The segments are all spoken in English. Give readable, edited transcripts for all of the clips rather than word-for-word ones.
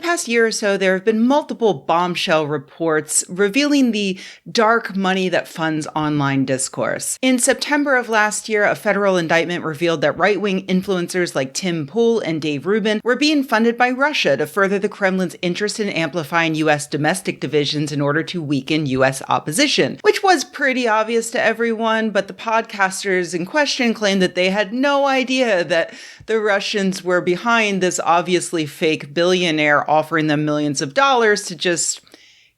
past year or so, there have been multiple bombshell reports revealing the dark money that funds online discourse. In September of last year, a federal indictment revealed that right-wing influencers like Tim Pool and Dave Rubin were being funded by Russia to further the Kremlin's interest in amplifying U.S. domestic divisions in order to weaken U.S. opposition, which was pretty obvious to everyone, but the podcasters in question claimed that they had no idea that the Russians were behind this obviously fake billionaire offering them millions of dollars to just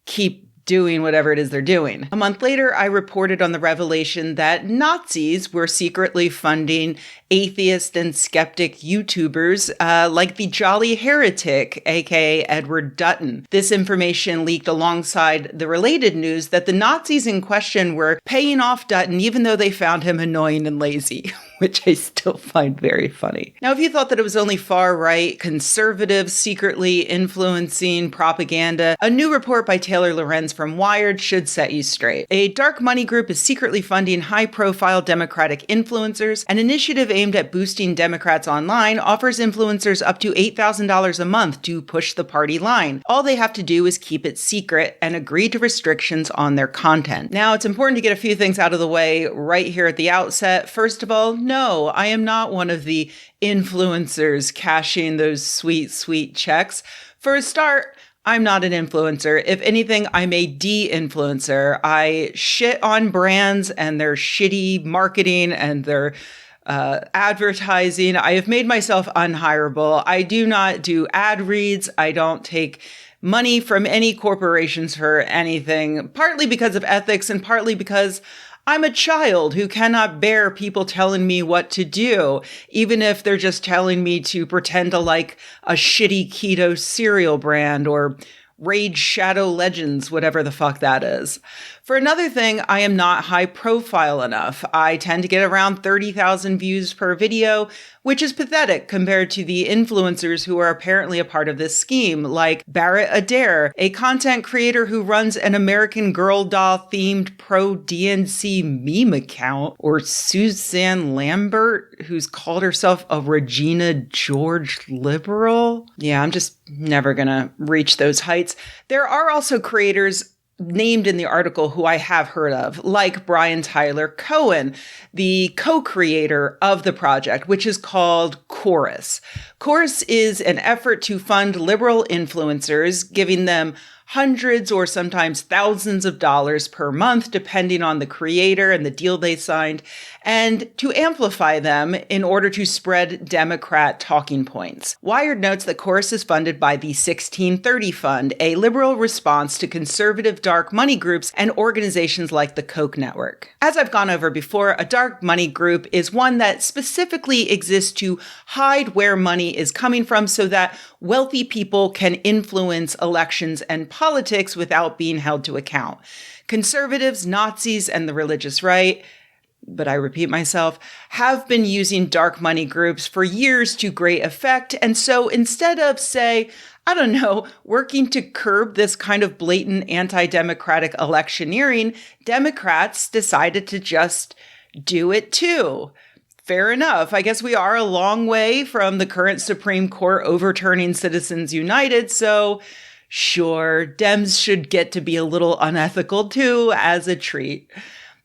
keep doing whatever it is they're doing. A month later, I reported on the revelation that Nazis were secretly funding atheist and skeptic YouTubers like the Jolly Heretic, aka Edward Dutton. This information leaked alongside the related news that the Nazis in question were paying off Dutton even though they found him annoying and lazy, which I still find very funny. Now, if you thought that it was only far-right conservatives secretly influencing propaganda, a new report by Taylor Lorenz from Wired should set you straight. A dark money group is secretly funding high-profile Democratic influencers. An initiative aimed at boosting Democrats online offers influencers up to $8,000 a month to push the party line. All they have to do is keep it secret and agree to restrictions on their content. Now, it's important to get a few things out of the way right here at the outset. First of all, no, I am not one of the influencers cashing those sweet, sweet checks. For a start, I'm not an influencer. If anything, I'm a de-influencer. I shit on brands and their shitty marketing and their advertising. I have made myself unhireable. I do not do ad reads. I don't take money from any corporations for anything, partly because of ethics and partly because I'm a child who cannot bear people telling me what to do, even if they're just telling me to pretend to like a shitty keto cereal brand or Raid Shadow Legends, whatever the fuck that is. For another thing, I am not high profile enough. I tend to get around 30,000 views per video, which is pathetic compared to the influencers who are apparently a part of this scheme, like Barrett Adair, a content creator who runs an American Girl doll themed pro DNC meme account, or Suzanne Lambert, who's called herself a Regina George liberal. Yeah, I'm just never gonna reach those heights. There are also creators named in the article who I have heard of, like Brian Tyler Cohen, the co-creator of the project, which is called Chorus. Chorus is an effort to fund liberal influencers, giving them hundreds or sometimes thousands of dollars per month, depending on the creator and the deal they signed, and to amplify them in order to spread Democrat talking points. Wired notes that Chorus is funded by the 1630 Fund, a liberal response to conservative dark money groups and organizations like the Koch network. As I've gone over before, a dark money group is one that specifically exists to hide where money is coming from so that wealthy people can influence elections and politics without being held to account. Conservatives, Nazis, and the religious right, but I repeat myself, have been using dark money groups for years to great effect. And so instead of, say, I don't know, working to curb this kind of blatant anti-democratic electioneering, Democrats decided to just do it too. Fair enough. I guess we are a long way from the current Supreme Court overturning Citizens United, so sure, Dems should get to be a little unethical too, as a treat.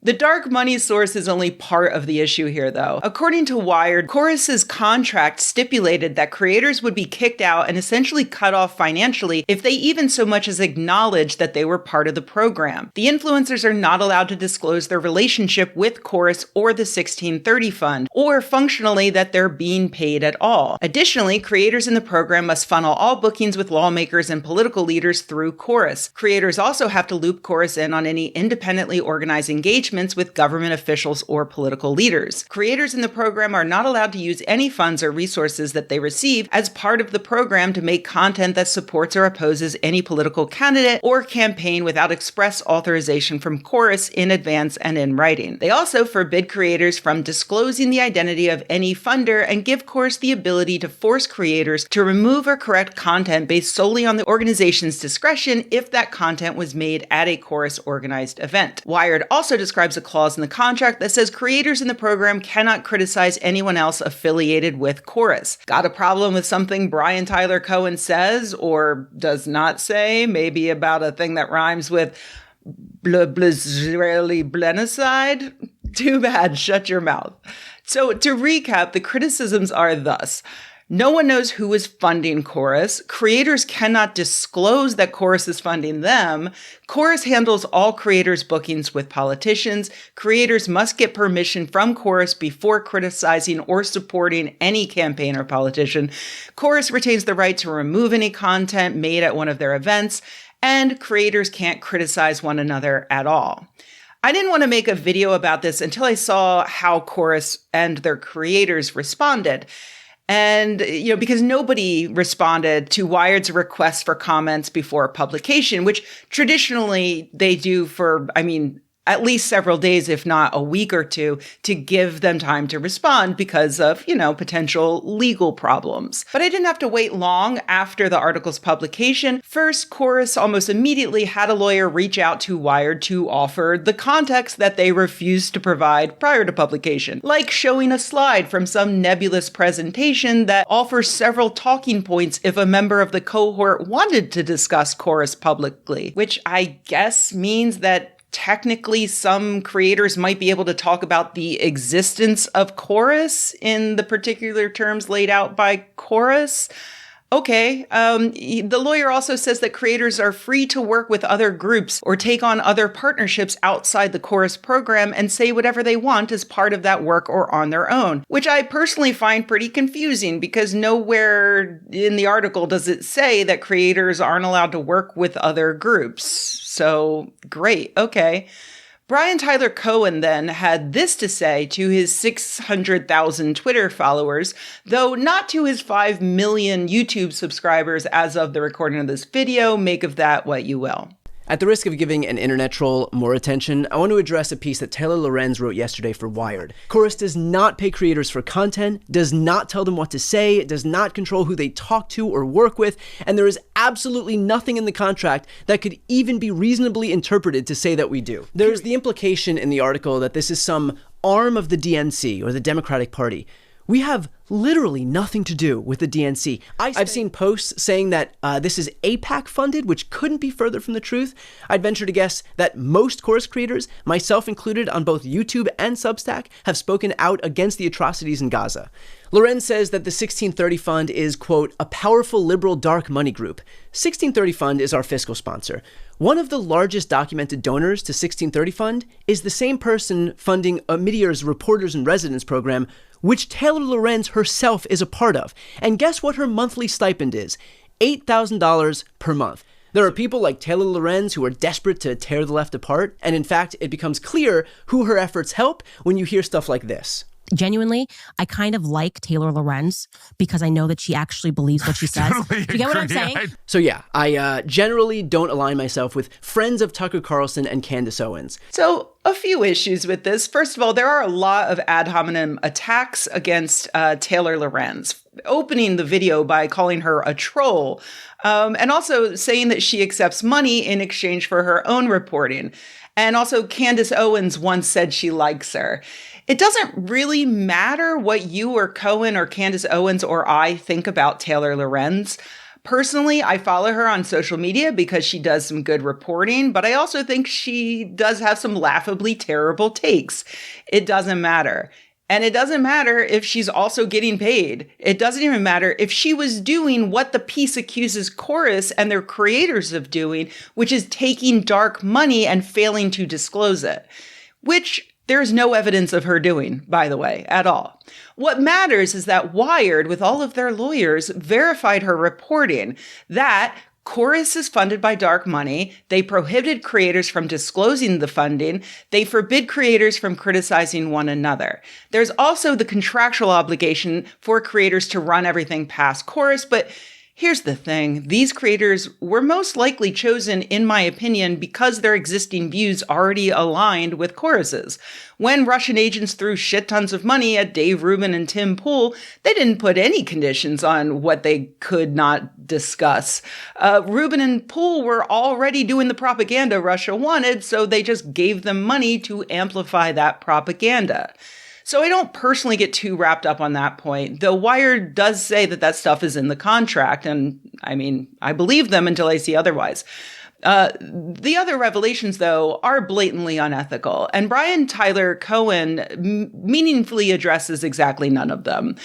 The dark money source is only part of the issue here, though. According to Wired, Chorus's contract stipulated that creators would be kicked out and essentially cut off financially if they even so much as acknowledged that they were part of the program. The influencers are not allowed to disclose their relationship with Chorus or the 1630 Fund, or functionally that they're being paid at all. Additionally, creators in the program must funnel all bookings with lawmakers and political leaders through Chorus. Creators also have to loop Chorus in on any independently organized engagement with government officials or political leaders. Creators in the program are not allowed to use any funds or resources that they receive as part of the program to make content that supports or opposes any political candidate or campaign without express authorization from Chorus in advance and in writing. They also forbid creators from disclosing the identity of any funder and give Chorus the ability to force creators to remove or correct content based solely on the organization's discretion if that content was made at a Chorus organized event. Wired also describes describes a clause in the contract that says creators in the program cannot criticize anyone else affiliated with Chorus. Got a problem with something Brian Tyler Cohen says or does not say? Maybe about a thing that rhymes with Israeli blenocide? Too bad, shut your mouth. So to recap, the criticisms are thus. No one knows who is funding Chorus. Creators cannot disclose that Chorus is funding them. Chorus handles all creators' bookings with politicians. Creators must get permission from Chorus before criticizing or supporting any campaign or politician. Chorus retains the right to remove any content made at one of their events, and creators can't criticize one another at all. I didn't want to make a video about this until I saw how Chorus and their creators responded. And, because nobody responded to Wired's request for comments before publication, which traditionally they do for, at least several days, if not a week or two, to give them time to respond because of, potential legal problems. But I didn't have to wait long after the article's publication. First, Chorus almost immediately had a lawyer reach out to Wired to offer the context that they refused to provide prior to publication, like showing a slide from some nebulous presentation that offers several talking points if a member of the cohort wanted to discuss Chorus publicly, which I guess means that technically, some creators might be able to talk about the existence of Chorus in the particular terms laid out by Chorus. Okay. The lawyer also says that creators are free to work with other groups or take on other partnerships outside the Chorus program and say whatever they want as part of that work or on their own, which I personally find pretty confusing because nowhere in the article does it say that creators aren't allowed to work with other groups. So great. Okay. Brian Tyler Cohen then had this to say to his 600,000 Twitter followers, though not to his 5 million YouTube subscribers as of the recording of this video. Make of that what you will. At the risk of giving an internet troll more attention, I want to address a piece that Taylor Lorenz wrote yesterday for Wired. Chorus does not pay creators for content, does not tell them what to say, does not control who they talk to or work with, and there is absolutely nothing in the contract that could even be reasonably interpreted to say that we do. There's the implication in the article that this is some arm of the DNC or the Democratic Party. We have literally nothing to do with the DNC. I've seen posts saying that this is AIPAC funded, which couldn't be further from the truth. I'd venture to guess that most Chorus creators, myself included on both YouTube and Substack, have spoken out against the atrocities in Gaza. Lorenz says that the 1630 Fund is, quote, a powerful liberal dark money group. 1630 Fund is our fiscal sponsor. One of the largest documented donors to 1630 Fund is the same person funding Meteor's Reporters in Residence program, which Taylor Lorenz herself is a part of. And guess what her monthly stipend is? $8,000 per month. There are people like Taylor Lorenz who are desperate to tear the left apart, and in fact, it becomes clear who her efforts help when you hear stuff like this. Genuinely, I kind of like Taylor Lorenz because I know that she actually believes what she says. Totally Do you get what I'm saying? So yeah, I generally don't align myself with friends of Tucker Carlson and Candace Owens. So a few issues with this. First of all, there are a lot of ad hominem attacks against Taylor Lorenz, opening the video by calling her a troll, and also saying that she accepts money in exchange for her own reporting. And also Candace Owens once said she likes her. It doesn't really matter what you or Cohen or Candace Owens or I think about Taylor Lorenz. Personally, I follow her on social media because she does some good reporting, but I also think she does have some laughably terrible takes. It doesn't matter. And it doesn't matter if she's also getting paid. It doesn't even matter if she was doing what the piece accuses Chorus and their creators of doing, which is taking dark money and failing to disclose it, which there's no evidence of her doing, by the way, at all. What matters is that Wired, with all of their lawyers, verified her reporting that Chorus is funded by dark money. They prohibited creators from disclosing the funding. They forbid creators from criticizing one another. There's also the contractual obligation for creators to run everything past Chorus, but Here's the thing. These creators were most likely chosen, in my opinion, because their existing views already aligned with Chorus's. When Russian agents threw shit tons of money at Dave Rubin and Tim Pool, they didn't put any conditions on what they could not discuss. Rubin and Pool were already doing the propaganda Russia wanted, so they just gave them money to amplify that propaganda. So I don't personally get too wrapped up on that point, though Wired does say that that stuff is in the contract, and I mean, I believe them until I see otherwise. The other revelations, though, are blatantly unethical, and Brian Tyler Cohen meaningfully addresses exactly none of them.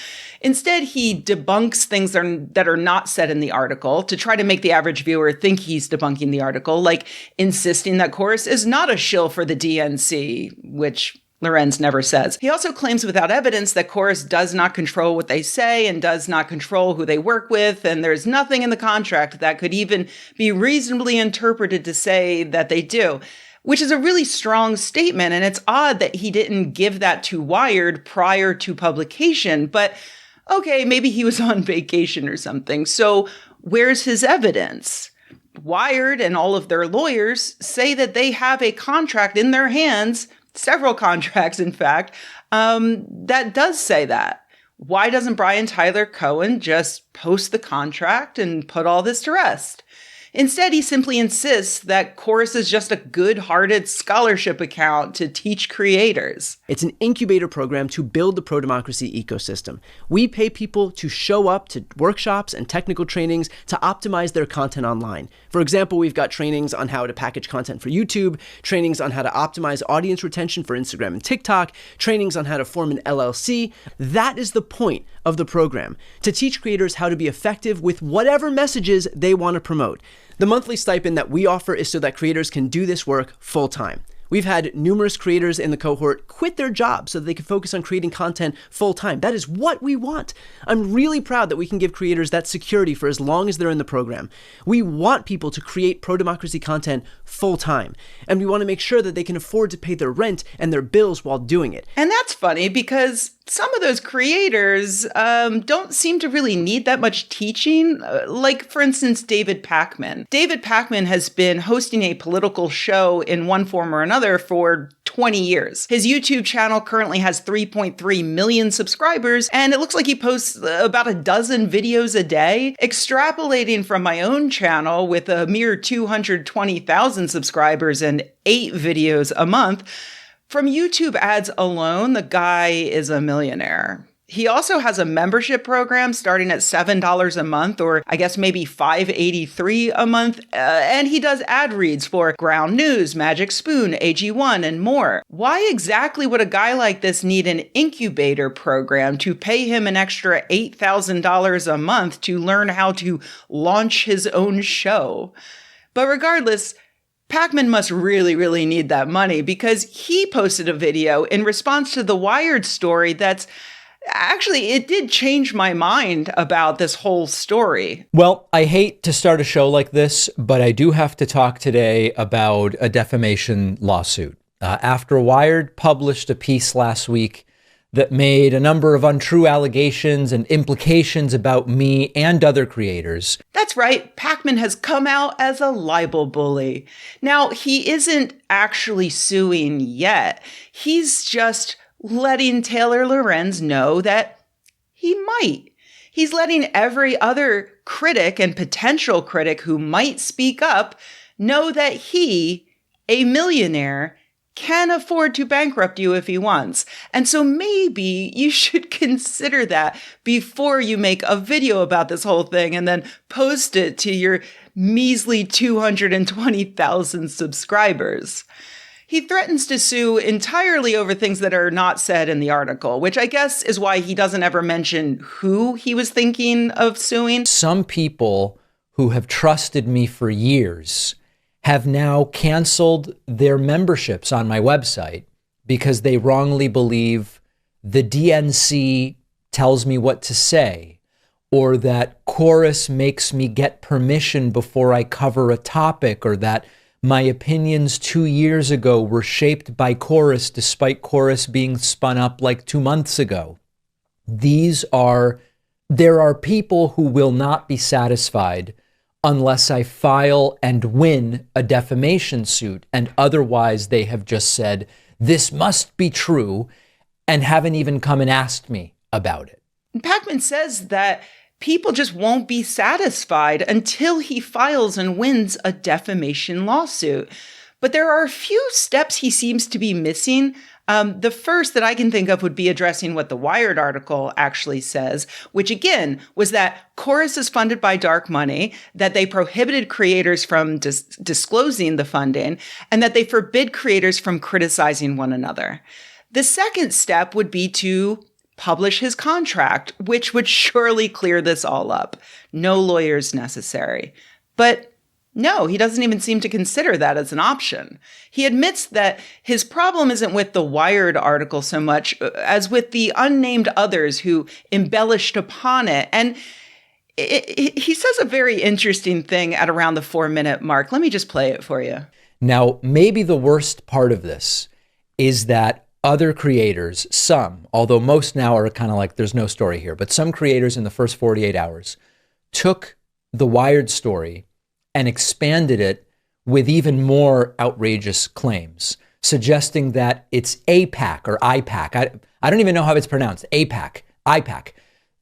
Instead, he debunks things that are not said in the article to try to make the average viewer think he's debunking the article, like insisting that Chorus is not a shill for the DNC, which Lorenz never says. He also claims without evidence that Chorus does not control what they say and does not control who they work with, and there's nothing in the contract that could even be reasonably interpreted to say that they do, which is a really strong statement, and it's odd that he didn't give that to Wired prior to publication, but okay, maybe he was on vacation or something. So where's his evidence? Wired and all of their lawyers say that they have a contract in their hands, several contracts, in fact, that does say that. Why doesn't Brian Tyler Cohen just post the contract and put all this to rest? Instead, he simply insists that Chorus is just a good-hearted scholarship account to teach creators. It's an incubator program to build the pro-democracy ecosystem. We pay people to show up to workshops and technical trainings to optimize their content online. For example, we've got trainings on how to package content for YouTube, trainings on how to optimize audience retention for Instagram and TikTok, trainings on how to form an LLC. That is the point of the program, to teach creators how to be effective with whatever messages they want to promote. The monthly stipend that we offer is so that creators can do this work full-time. We've had numerous creators in the cohort quit their jobs so that they can focus on creating content full-time. That is what we want. I'm really proud that we can give creators that security for as long as they're in the program. We want people to create pro-democracy content full-time, and we want to make sure that they can afford to pay their rent and their bills while doing it. And that's funny because some of those creators don't seem to really need that much teaching. Like, for instance, David Pakman. David Pakman has been hosting a political show in one form or another for 20 years. His YouTube channel currently has 3.3 million subscribers, and it looks like he posts about a dozen videos a day. Extrapolating from my own channel with a mere 220,000 subscribers and 8 videos a month, from YouTube ads alone, the guy is a millionaire. He also has a membership program starting at $7 a month, or I guess maybe $5.83 a month, and he does ad reads for Ground News, Magic Spoon, AG1, and more. Why exactly would a guy like this need an incubator program to pay him an extra $8,000 a month to learn how to launch his own show? But regardless, Pakman must really, really need that money because he posted a video in response to the Wired story that's actually, it did change my mind about this whole story. Well, I hate to start a show like this, but I do have to talk today about a defamation lawsuit. After Wired published a piece last week that made a number of untrue allegations and implications about me and other creators. That's right. Pakman has come out as a libel bully. Now, he isn't actually suing yet. He's just letting Taylor Lorenz know that he might. He's letting every other critic and potential critic who might speak up know that he, a millionaire, can afford to bankrupt you if he wants. And so maybe you should consider that before you make a video about this whole thing and then post it to your measly 220,000 subscribers. He threatens to sue entirely over things that are not said in the article, which I guess is why he doesn't ever mention who he was thinking of suing. Some people who have trusted me for years have now canceled their memberships on my website because they wrongly believe the DNC tells me what to say, or that Chorus makes me get permission before I cover a topic, or that my opinions 2 years ago were shaped by Chorus despite Chorus being spun up like 2 months ago. These are there are people who will not be satisfied unless I file and win a defamation suit, and otherwise they have just said, this must be true, and haven't even come and asked me about it. Pakman says that people just won't be satisfied until he files and wins a defamation lawsuit. But there are a few steps he seems to be missing. The first that I can think of would be addressing what the Wired article actually says, which again was that Chorus is funded by dark money, that they prohibited creators from disclosing the funding, and that they forbid creators from criticizing one another. The second step would be to publish his contract, which would surely clear this all up. No lawyers necessary. But no, he doesn't even seem to consider that as an option. He admits that his problem isn't with the Wired article so much as with the unnamed others who embellished upon it. And he says a very interesting thing at around the 4-minute mark. Let me just play it for you. Now, maybe the worst part of this is that other creators, some, although most now are kind of like, there's no story here, but some creators in the first 48 hours took the Wired story and expanded it with even more outrageous claims, suggesting that it's APAC or IPAC. I don't even know how it's pronounced. IPAC,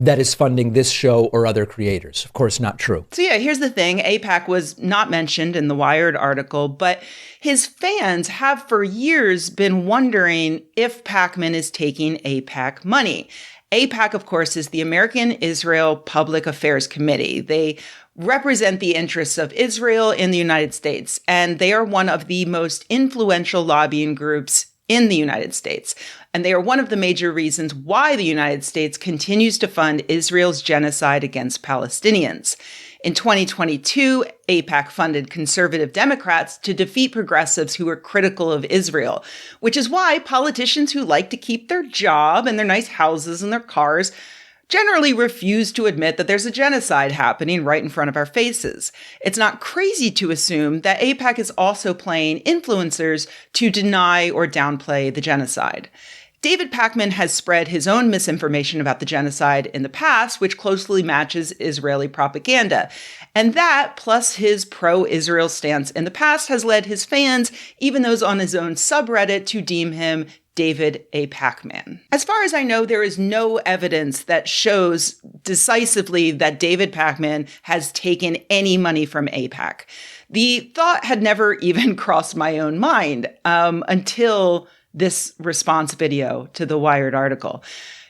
that is funding this show or other creators. Of course, not true. So yeah, here's the thing. APAC was not mentioned in the Wired article, but his fans have for years been wondering if Pakman is taking APAC money. APAC, of course, is the American Israel Public Affairs Committee. They represent the interests of Israel in the United States, and they are one of the most influential lobbying groups in the United States. And they are one of the major reasons why the United States continues to fund Israel's genocide against Palestinians. In 2022, AIPAC funded conservative Democrats to defeat progressives who were critical of Israel, which is why politicians who like to keep their job and their nice houses and their cars generally refuse to admit that there's a genocide happening right in front of our faces. It's not crazy to assume that AIPAC is also playing influencers to deny or downplay the genocide. David Pakman has spread his own misinformation about the genocide in the past, which closely matches Israeli propaganda. And that, plus his pro-Israel stance in the past, has led his fans, even those on his own subreddit, to deem him David A. Pakman. As far as I know, there is no evidence that shows decisively that David Pakman has taken any money from AIPAC. The thought had never even crossed my own mind until this response video to the Wired article.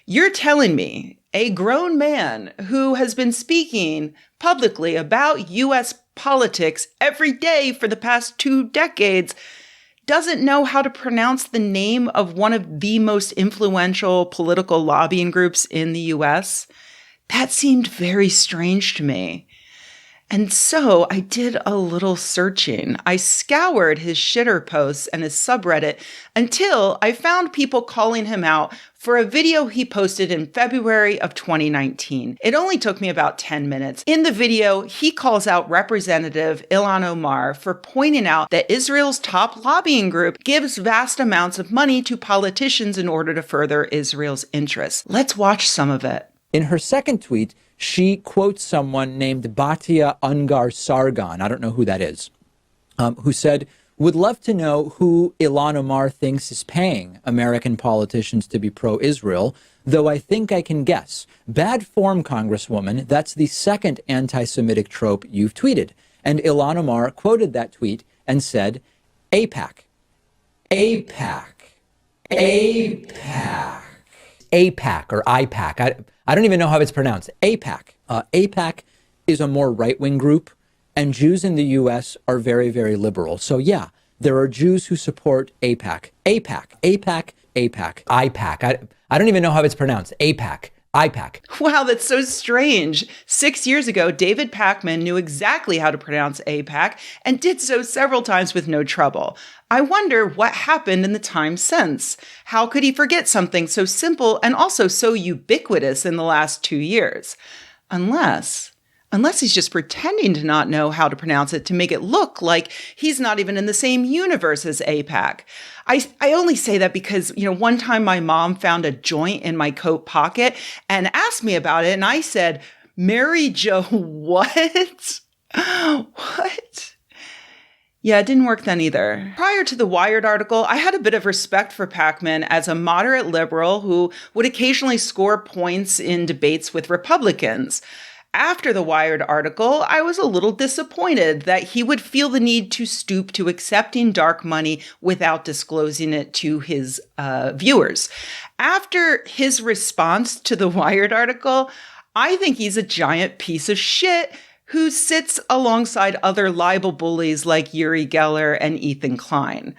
You're telling me a grown man who has been speaking publicly about U.S. politics every day for the past 2 decades doesn't know how to pronounce the name of one of the most influential political lobbying groups in the U.S.? That seemed very strange to me. And so I did a little searching. I scoured his shitter posts and his subreddit until I found people calling him out for a video he posted in February of 2019. It only took me about 10 minutes. In the video, he calls out Representative Ilhan Omar for pointing out that Israel's top lobbying group gives vast amounts of money to politicians in order to further Israel's interests. Let's watch some of it. In her second tweet, she quotes someone named Batia Ungar Sargon, I don't know who that is, who said, "Would love to know who Ilhan Omar thinks is paying American politicians to be pro-Israel, though I think I can guess. Bad form, Congresswoman, that's the second anti-Semitic trope you've tweeted." And Ilhan Omar quoted that tweet and said, AIPAC, AIPAC, AIPAC. AIPAC or IPAC. I don't even know how it's pronounced. AIPAC. AIPAC is a more right-wing group, and Jews in the U.S. are very, very liberal. So yeah, there are Jews who support AIPAC. AIPAC. AIPAC. AIPAC. IPAC. I don't even know how it's pronounced. AIPAC. IPAC. Wow, that's so strange. 6 years ago, David Pakman knew exactly how to pronounce AIPAC and did so several times with no trouble. I wonder what happened in the time since. How could he forget something so simple and also so ubiquitous in the last 2 years? Unless Unless he's just pretending to not know how to pronounce it to make it look like he's not even in the same universe as AIPAC. I only say that because, one time my mom found a joint in my coat pocket and asked me about it. And I said, Mary Jo, what? What? Yeah, it didn't work then either. Prior to the Wired article, I had a bit of respect for Pakman as a moderate liberal who would occasionally score points in debates with Republicans. After the Wired article, I was a little disappointed that he would feel the need to stoop to accepting dark money without disclosing it to his viewers. After his response to the Wired article, I think he's a giant piece of shit who sits alongside other libel bullies like Uri Geller and Ethan Klein.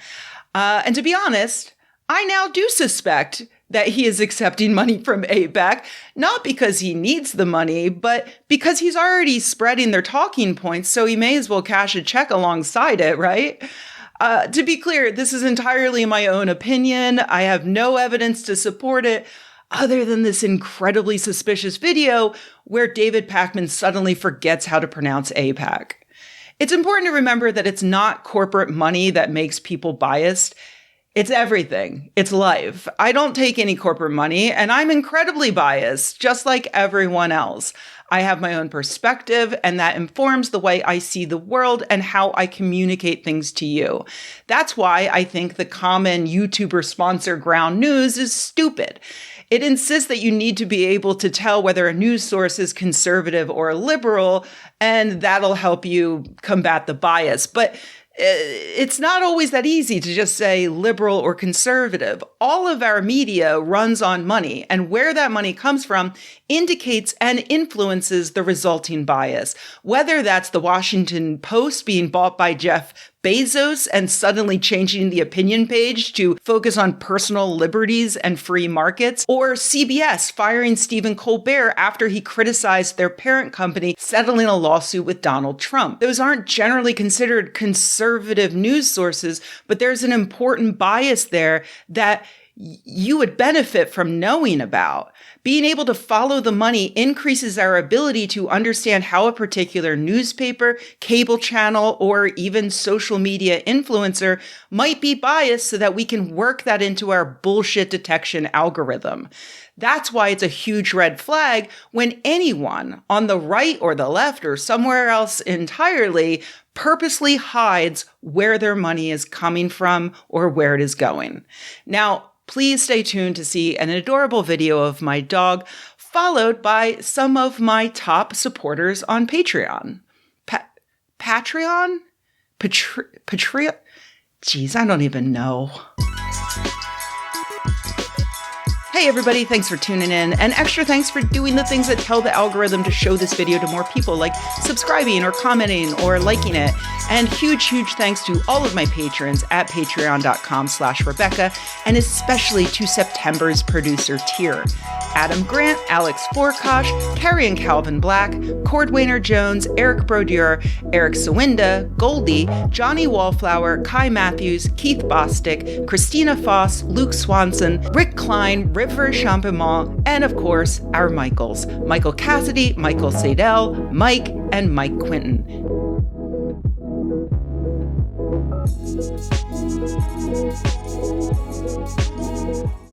And to be honest, I now do suspect that he is accepting money from AIPAC, not because he needs the money, but because he's already spreading their talking points, so he may as well cash a check alongside it, right? To be clear, this is entirely my own opinion. I have no evidence to support it, other than this incredibly suspicious video where David Pakman suddenly forgets how to pronounce AIPAC. It's important to remember that it's not corporate money that makes people biased. It's everything. It's life. I don't take any corporate money, and I'm incredibly biased, just like everyone else. I have my own perspective, and that informs the way I see the world and how I communicate things to you. That's why I think the common YouTuber sponsor ground news is stupid. It insists that you need to be able to tell whether a news source is conservative or liberal, and that'll help you combat the bias. But it's not always that easy to just say liberal or conservative. All of our media runs on money, and where that money comes from indicates and influences the resulting bias. Whether that's the Washington Post being bought by Jeff Bezos and suddenly changing the opinion page to focus on personal liberties and free markets, or CBS firing Stephen Colbert after he criticized their parent company settling a lawsuit with Donald Trump. Those aren't generally considered conservative news sources, but there's an important bias there that you would benefit from knowing about. Being able to follow the money increases our ability to understand how a particular newspaper, cable channel, or even social media influencer might be biased so that we can work that into our bullshit detection algorithm. That's why it's a huge red flag when anyone on the right or the left or somewhere else entirely purposely hides where their money is coming from or where it is going. Now, please stay tuned to see an adorable video of my dog, followed by some of my top supporters on Patreon. Patreon? Patreon? Jeez, I don't even know. Hey everybody, thanks for tuning in, and extra thanks for doing the things that tell the algorithm to show this video to more people, like subscribing or commenting or liking it. And huge thanks to all of my patrons at patreon.com/Rebecca, and especially to September's producer tier: Adam Grant, Alex Forkosh, Carrie and Calvin Black, Cordwainer Jones, Eric Brodeur, Eric Sawinda, Goldie, Johnny Wallflower, Kai Matthews, Keith Bostick, Christina Foss, Luke Swanson, Rick Klein, River Champemont, and of course, our Michaels: Michael Cassidy, Michael Sadell, Mike, and Mike Quinton.